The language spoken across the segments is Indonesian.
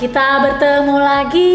Kita bertemu lagi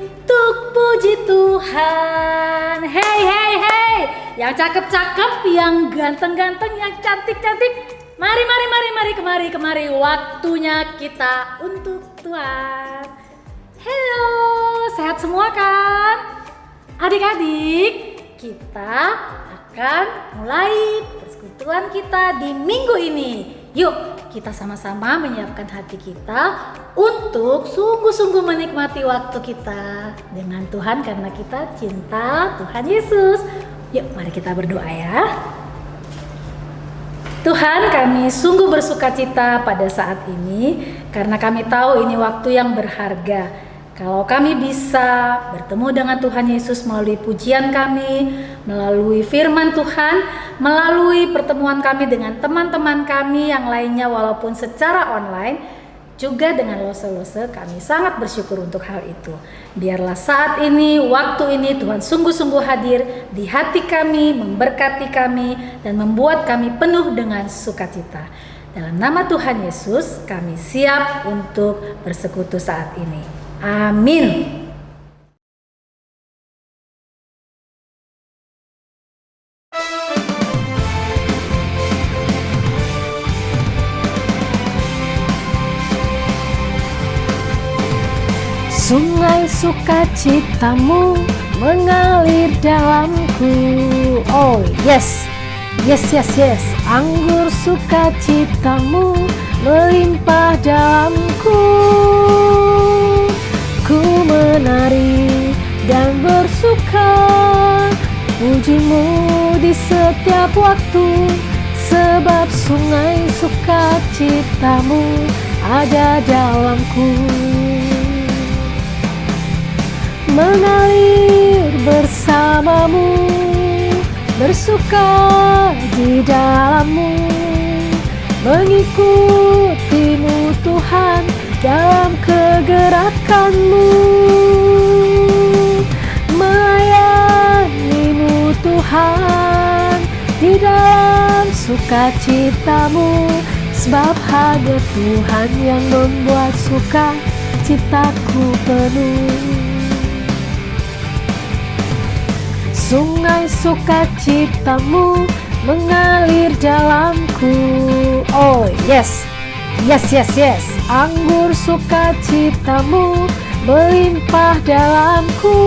untuk puji Tuhan. Hey, hey, hey, yang cakep-cakep, yang ganteng-ganteng, yang cantik-cantik, mari kemari. Waktunya kita untuk Tuhan. Hello, sehat semua kan? Adik-adik, kita akan mulai persekutuan kita di minggu ini. Yuk, kita sama-sama menyiapkan hati kita untuk sungguh-sungguh menikmati waktu kita dengan Tuhan karena kita cinta Tuhan Yesus. Yuk, mari kita berdoa ya. Tuhan, kami sungguh bersukacita pada saat ini karena kami tahu ini waktu yang berharga. Kalau kami bisa bertemu dengan Tuhan Yesus melalui pujian kami, melalui firman Tuhan, melalui pertemuan kami dengan teman-teman kami yang lainnya walaupun secara online, juga dengan lose-lose, kami sangat bersyukur untuk hal itu. Biarlah saat ini, waktu ini Tuhan sungguh-sungguh hadir di hati kami, memberkati kami, dan membuat kami penuh dengan sukacita. Dalam nama Tuhan Yesus, kami siap untuk bersekutu saat ini. Amin. Sungai sukacitamu mengalir dalamku. Oh yes, anggur sukacitamu melimpah dalamku. Ku menari dan bersuka, pujimu di setiap waktu, sebab sungai sukacitamu ada dalamku. Mengalir bersamamu, bersuka di dalammu, mengikutimu Tuhan dalam kegerakanmu, melayanimu Tuhan di dalam sukacitamu, sebab hanya Tuhan yang membuat sukacitaku penuh. Sungai sukacitamu mengalir dalamku. Oh yes, anggur sukacitamu melimpah dalamku.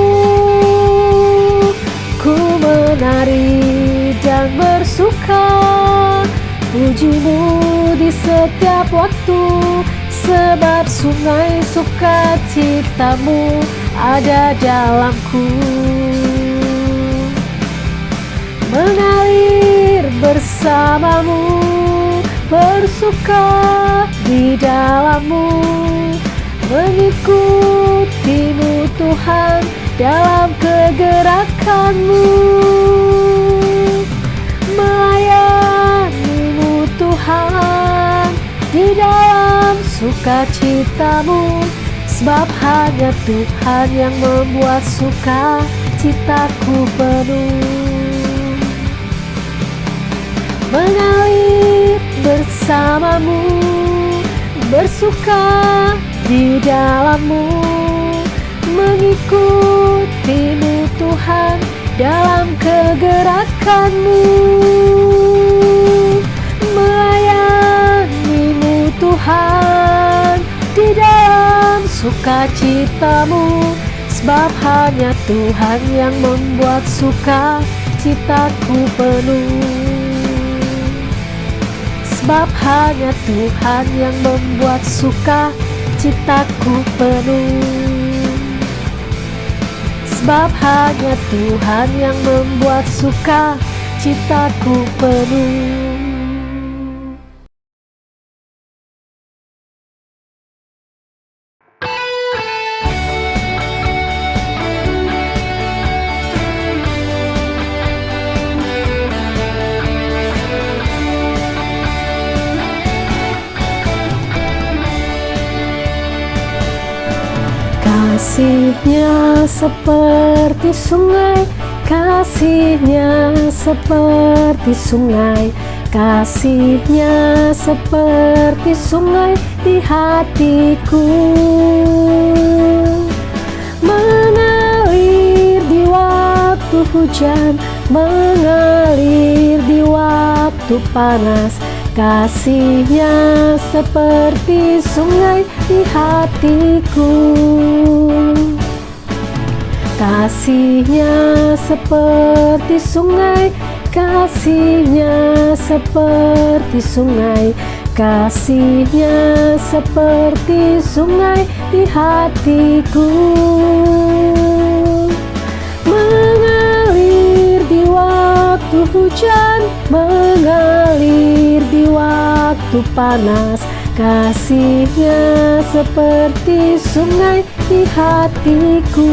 Ku menari dan bersuka, pujimu di setiap waktu, sebab sungai sukacitamu ada dalamku. Mengalir bersamamu, bersuka di dalammu, mengikutimu Tuhan dalam kegerakanmu, melayanimu Tuhan di dalam sukacitamu, sebab hanya Tuhan yang membuat sukacitaku penuh. Mengalir bersamamu, bersuka di dalammu, mengikutimu Tuhan dalam kegerakanmu, melayanimu Tuhan di dalam sukacitamu, sebab hanya Tuhan yang membuat sukacitaku penuh. Sebab hanya Tuhan yang membuat sukacitaku penuh. Sebab hanya Tuhan yang membuat sukacitaku penuh. Kasih-Nya seperti sungai, kasih-Nya seperti sungai, kasihnya seperti sungai di hatiku, mengalir di waktu hujan, mengalir di waktu panas. Kasihnya seperti sungai di hatiku, kasihnya seperti sungai, kasihnya seperti sungai, kasihnya seperti sungai di hatiku, mengalir di waktu hujan, mengalir di waktu panas. Kasihnya seperti sungai di hatiku.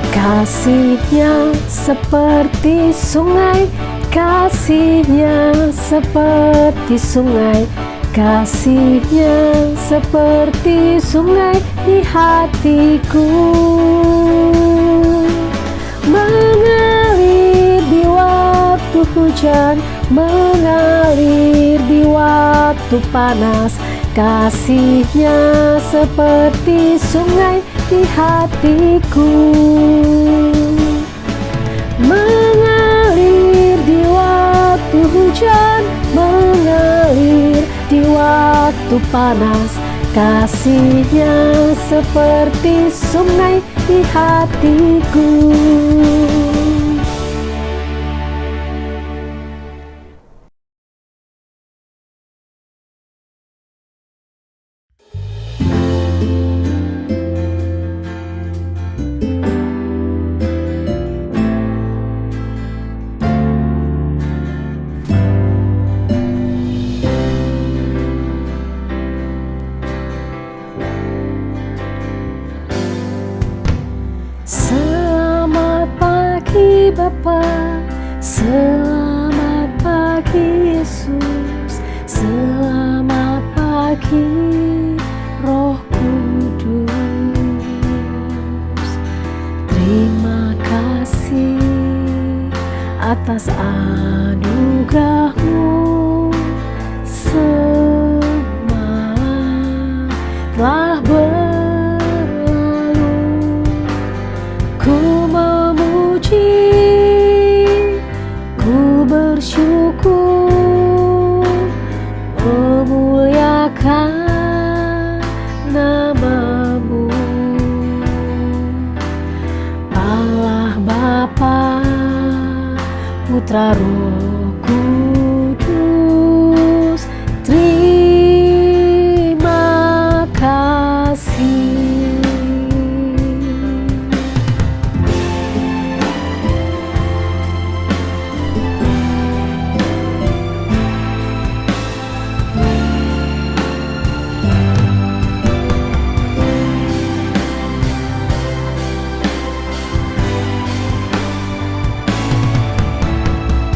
Kasihnya seperti sungai, kasihnya seperti sungai, kasihnya seperti sungai di hatiku, mengalir di waktu hujan, mengalir di waktu panas. Kasihnya seperti sungai di hatiku, mengalir di waktu hujan, mengalir di waktu panas. Kasihnya seperti sungai di hatiku. Selamat pagi Bapa, selamat pagi Yesus, selamat pagi Roh Kudus. Terima kasih atas anugerah-Mu, semalam telah bersyukur, memuliakan nama-Mu, Allah Bapa, Putra Roh Kudus. Terima kasih.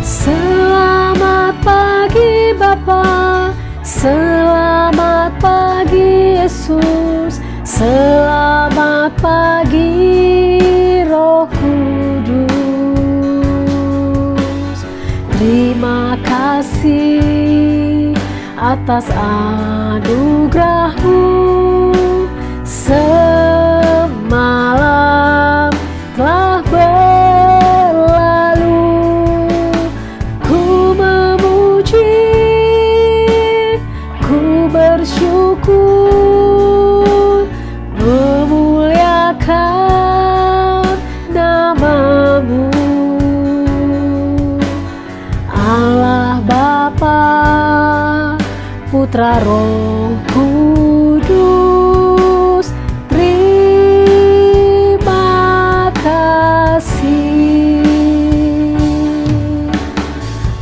Selamat pagi Bapa, selamat pagi Yesus, selamat pagi Roh Kudus. Terima kasih atas anugerah-Mu, semalam telah bersyukur, memuliakan nama-Mu, Allah Bapa, Putra Roh Kudus. Terima kasih,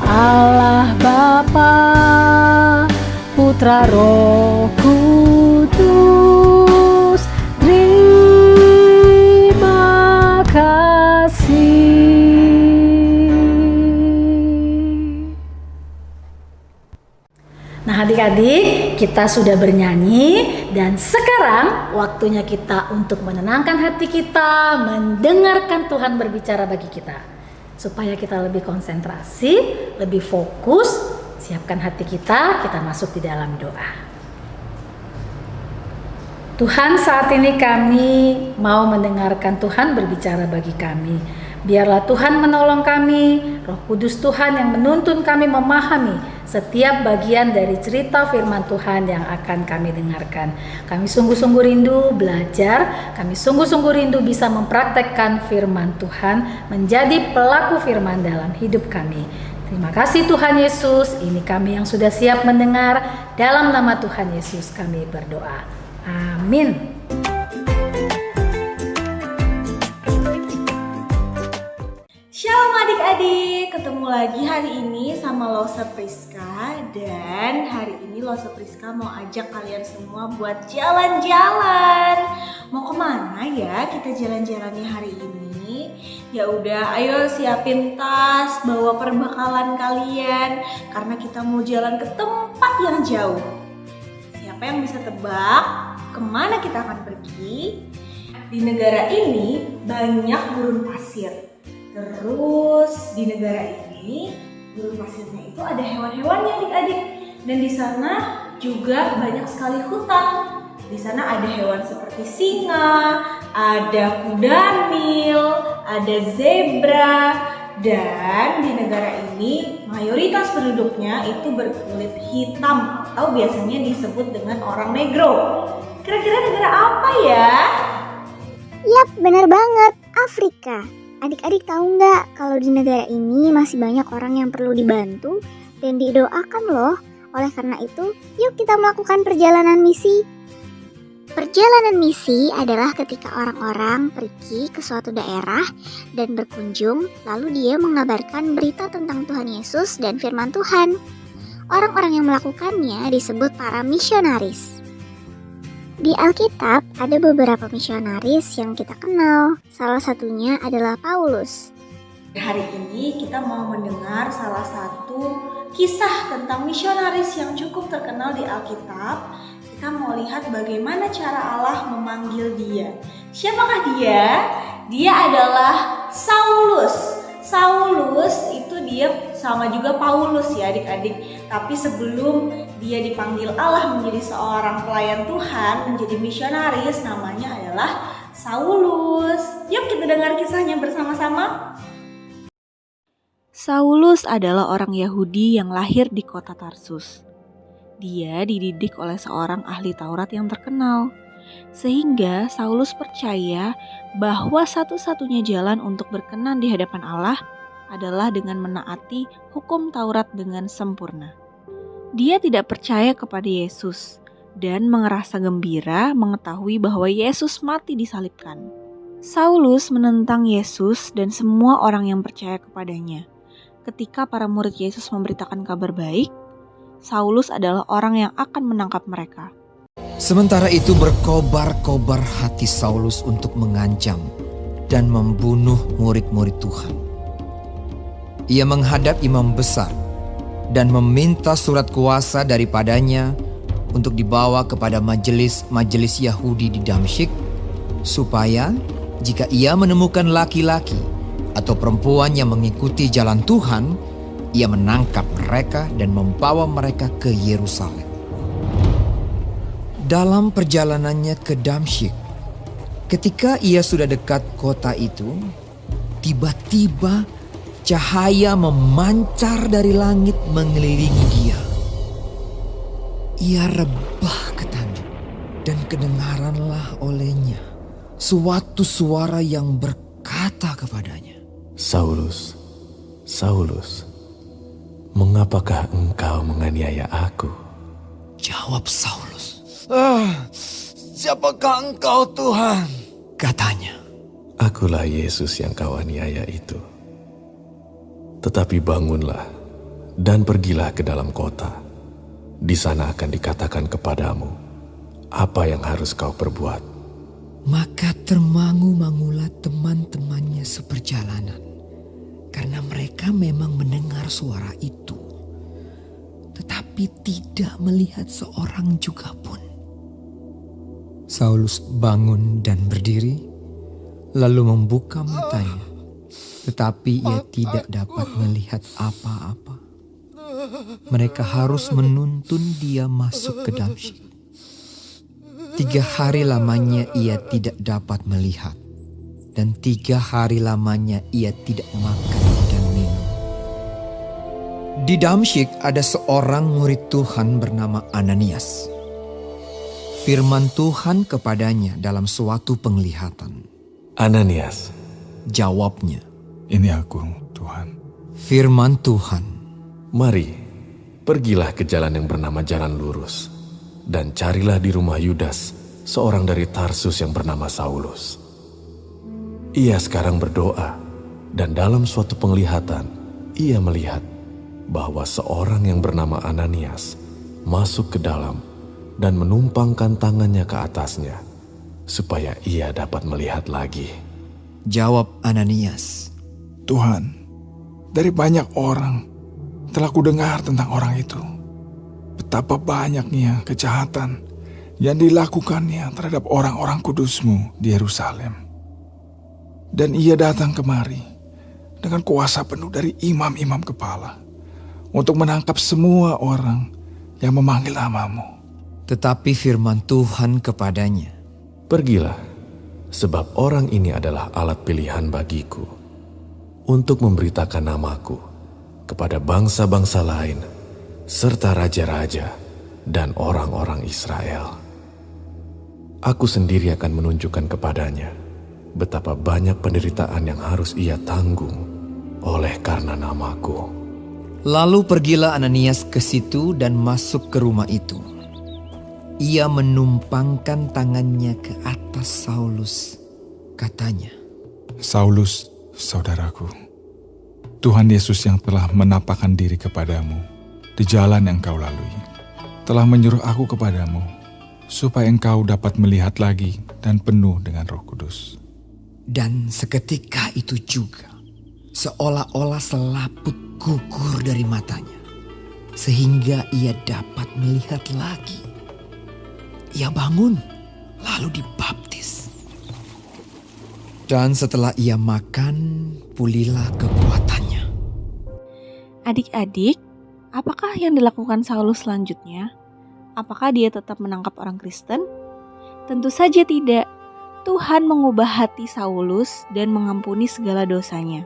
Allah Bapa, Putra Roh Kudus. Terima kasih. Adik-adik, kita sudah bernyanyi dan sekarang waktunya kita untuk menenangkan hati kita, mendengarkan Tuhan berbicara bagi kita. Supaya kita lebih konsentrasi, lebih fokus, siapkan hati kita masuk di dalam doa. Tuhan, saat ini kami mau mendengarkan Tuhan berbicara bagi kami. Biarlah Tuhan menolong kami, Roh Kudus Tuhan yang menuntun kami memahami setiap bagian dari cerita firman Tuhan yang akan kami dengarkan. Kami sungguh-sungguh rindu belajar, kami sungguh-sungguh rindu bisa mempraktekkan firman Tuhan, menjadi pelaku firman dalam hidup kami. Terima kasih Tuhan Yesus, ini kami yang sudah siap mendengar. Dalam nama Tuhan Yesus kami berdoa. Amin. Shalom adik-adik, ketemu lagi hari ini sama Losa Priska. Dan hari ini Losa Priska mau ajak kalian semua buat jalan-jalan. Mau kemana ya kita jalan-jalannya hari ini? Ya udah, ayo siapin tas, bawa perbekalan kalian, karena kita mau jalan ke tempat yang jauh. Siapa yang bisa tebak kemana kita akan pergi? Di negara ini banyak gurun pasir. Terus di negara ini gurun pasirnya itu ada hewan-hewannya adik-adik. Dan di sana juga banyak sekali hutan. Di sana ada hewan seperti singa, ada kuda nil, ada zebra. Dan di negara ini mayoritas penduduknya itu berkulit hitam atau biasanya disebut dengan orang negro. Kira-kira negara apa ya? Yap, benar banget, Afrika. Adik-adik tahu nggak kalau di negara ini masih banyak orang yang perlu dibantu dan didoakan loh. Oleh karena itu, yuk kita melakukan perjalanan misi. Perjalanan misi adalah ketika orang-orang pergi ke suatu daerah dan berkunjung, lalu dia mengabarkan berita tentang Tuhan Yesus dan firman Tuhan. Orang-orang yang melakukannya disebut para misionaris. Di Alkitab ada beberapa misionaris yang kita kenal. Salah satunya adalah Paulus. Hari ini kita mau mendengar salah satu kisah tentang misionaris yang cukup terkenal di Alkitab. Kita mau lihat bagaimana cara Allah memanggil dia. Siapakah dia? Dia adalah Saulus. Saulus itu dia sama juga Paulus ya adik-adik. Tapi sebelum dia dipanggil Allah menjadi seorang pelayan Tuhan, menjadi misionaris, namanya adalah Saulus. Yuk kita dengar kisahnya bersama-sama. Saulus adalah orang Yahudi yang lahir di kota Tarsus. Dia dididik oleh seorang ahli Taurat yang terkenal, sehingga Saulus percaya bahwa satu-satunya jalan untuk berkenan di hadapan Allah adalah dengan menaati hukum Taurat dengan sempurna. Dia tidak percaya kepada Yesus dan merasa gembira mengetahui bahwa Yesus mati disalibkan. Saulus menentang Yesus dan semua orang yang percaya kepadanya. Ketika para murid Yesus memberitakan kabar baik, Saulus adalah orang yang akan menangkap mereka. Sementara itu berkobar-kobar hati Saulus untuk mengancam dan membunuh murid-murid Tuhan. Ia menghadap imam besar dan meminta surat kuasa daripadanya untuk dibawa kepada majelis Yahudi di Damsyik, supaya jika ia menemukan laki-laki atau perempuan yang mengikuti jalan Tuhan, ia menangkap mereka dan membawa mereka ke Yerusalem. Dalam perjalanannya ke Damsyik, ketika ia sudah dekat kota itu, tiba-tiba cahaya memancar dari langit mengelilingi dia. Ia rebah ke tanah dan kedengaranlah olehnya suatu suara yang berkata kepadanya, Saulus, Saulus, mengapakah engkau menganiaya aku? Jawab Saulus, siapakah engkau Tuhan? Katanya, Akulah Yesus yang kau aniaya itu. Tetapi bangunlah dan pergilah ke dalam kota. Di sana akan dikatakan kepadamu apa yang harus kau perbuat. Maka termangu-mangulah teman-temannya seperjalanan, karena mereka memang mendengar suara itu. Tetapi tetapi tidak melihat seorang juga pun. Saulus bangun dan berdiri, lalu membuka matanya, tetapi ia tidak dapat melihat apa-apa. Mereka harus menuntun dia masuk ke Damsyik. 3 hari lamanya ia tidak dapat melihat, dan 3 hari lamanya ia tidak makan dan minum. Di Damsyik ada seorang murid Tuhan bernama Ananias. Firman Tuhan kepadanya dalam suatu penglihatan. Ananias, Jawabnya, Ini aku, Tuhan. firman Tuhan, mari, pergilah ke jalan yang bernama Jalan Lurus, dan carilah di rumah Yudas, seorang dari Tarsus yang bernama Saulus. Ia sekarang berdoa, dan dalam suatu penglihatan, ia melihat bahwa seorang yang bernama Ananias masuk ke dalam dan menumpangkan tangannya ke atasnya, supaya ia dapat melihat lagi. jawab Ananias, Tuhan, dari banyak orang telah kudengar tentang orang itu. Betapa banyaknya kejahatan yang dilakukannya terhadap orang-orang kudus-Mu di Yerusalem. Dan ia datang kemari dengan kuasa penuh dari imam-imam kepala untuk menangkap semua orang yang memanggil nama-Mu. tetapi firman Tuhan kepadanya, Pergilah, sebab orang ini adalah alat pilihan bagiku untuk memberitakan namaku kepada bangsa-bangsa lain serta raja-raja dan orang-orang Israel. Aku sendiri akan menunjukkan kepadanya betapa banyak penderitaan yang harus ia tanggung oleh karena namaku. Lalu pergilah Ananias ke situ dan masuk ke rumah itu. Ia menumpangkan tangannya ke atas Saulus. Katanya, Saulus, saudaraku, Tuhan Yesus yang telah menampakkan diri kepadamu di jalan yang kau lalui, telah menyuruh aku kepadamu, supaya engkau dapat melihat lagi dan penuh dengan Roh Kudus. dan seketika itu juga, seolah-olah selaput gugur dari matanya, sehingga ia dapat melihat lagi. Ia bangun, lalu dibaptis. Dan setelah ia makan, pulihlah kekuatannya. Adik-adik, apakah yang dilakukan Saulus selanjutnya? Apakah dia tetap menangkap orang Kristen? Tentu saja tidak. Tuhan mengubah hati Saulus dan mengampuni segala dosanya.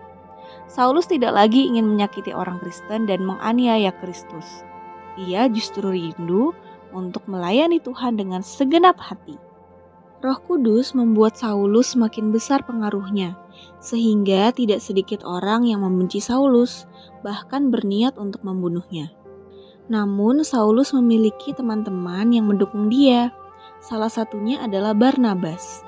Saulus tidak lagi ingin menyakiti orang Kristen dan menganiaya Kristus. Ia justru rindu untuk melayani Tuhan dengan segenap hati. Roh Kudus membuat Saulus semakin besar pengaruhnya, sehingga tidak sedikit orang yang membenci Saulus, bahkan berniat untuk membunuhnya. Namun Saulus memiliki teman-teman yang mendukung dia. Salah satunya adalah Barnabas.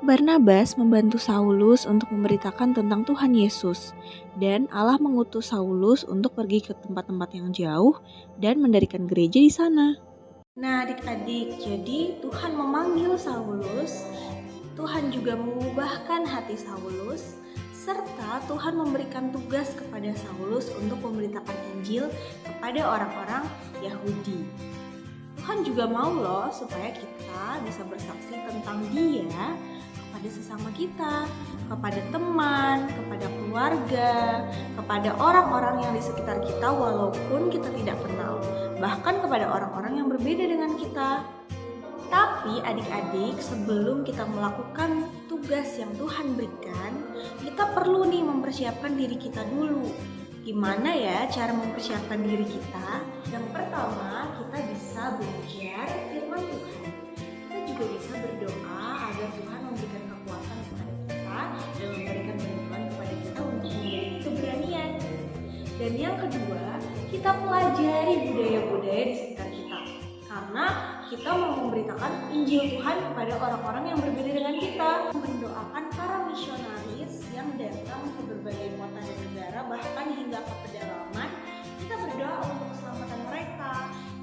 Barnabas membantu Saulus untuk memberitakan tentang Tuhan Yesus, dan Allah mengutus Saulus untuk pergi ke tempat-tempat yang jauh dan mendirikan gereja di sana. Nah adik-adik, jadi Tuhan memanggil Saulus, Tuhan juga mengubahkan hati Saulus, serta Tuhan memberikan tugas kepada Saulus untuk memberitakan Injil kepada orang-orang Yahudi. Tuhan juga mau loh supaya kita bisa bersaksi tentang Dia kepada sesama kita, kepada teman, kepada keluarga, kepada orang-orang yang di sekitar kita walaupun kita tidak kenal, bahkan kepada orang-orang yang berbeda dengan kita. Tapi adik-adik, sebelum kita melakukan tugas yang Tuhan berikan, kita perlu nih mempersiapkan diri kita dulu. Gimana ya cara mempersiapkan diri kita? Yang pertama, kita bisa belajar firman Tuhan. Kita juga bisa berdoa agar Tuhan memberikan kekuatan kepada kita dan memberikan bantuan kepada kita untuk memiliki keberanian. Dan yang kedua, kita pelajari budaya-budaya di sekitar kita. Karena kita mau memberitakan Injil Tuhan kepada orang-orang yang berbeda dengan kita. Mendoakan para misionaris yang datang ke berbagai kota dan negara, bahkan hingga ke pedalaman. Kita berdoa untuk keselamatan mereka.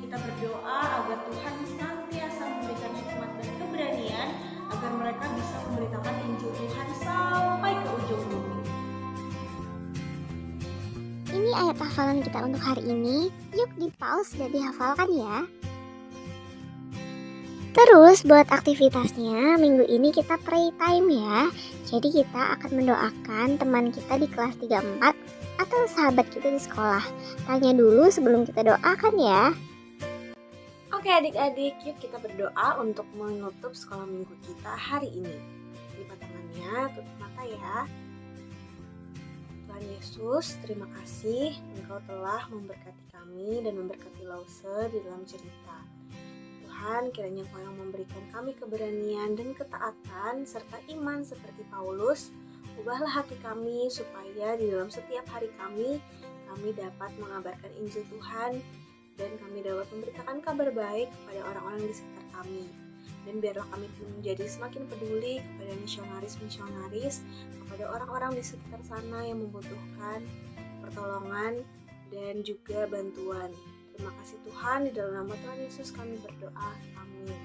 Kita berdoa agar Tuhan senantiasa memberikan hikmat dan keberanian agar mereka bisa memberitakan Injil Tuhan sampai ke ujung bumi. Ini ayat hafalan kita untuk hari ini. Yuk di pause dan dihafalkan ya. Terus buat aktivitasnya minggu ini kita pray time ya. Jadi kita akan mendoakan teman kita di kelas 34 atau sahabat kita di sekolah. Tanya dulu sebelum kita doakan ya. Oke adik-adik, yuk kita berdoa untuk menutup sekolah minggu kita hari ini. Lipat tangannya, tutup mata ya. Tuhan Yesus, terima kasih Engkau telah memberkati kami dan memberkati Lause di dalam cerita. Tuhan, kiranya Engkau yang memberikan kami keberanian dan ketaatan serta iman seperti Paulus. Ubahlah hati kami supaya di dalam setiap hari kami dapat mengabarkan Injil Tuhan dan kami dapat memberitakan kabar baik kepada orang-orang di sekitar kami. Dan biarlah kami pun menjadi semakin peduli kepada misionaris-misionaris, kepada orang-orang di sekitar sana yang membutuhkan pertolongan dan juga bantuan. Terima kasih Tuhan, di dalam nama Tuhan Yesus kami berdoa. Amin.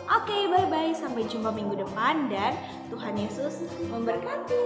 Oke, bye-bye. Sampai jumpa minggu depan dan Tuhan Yesus memberkati.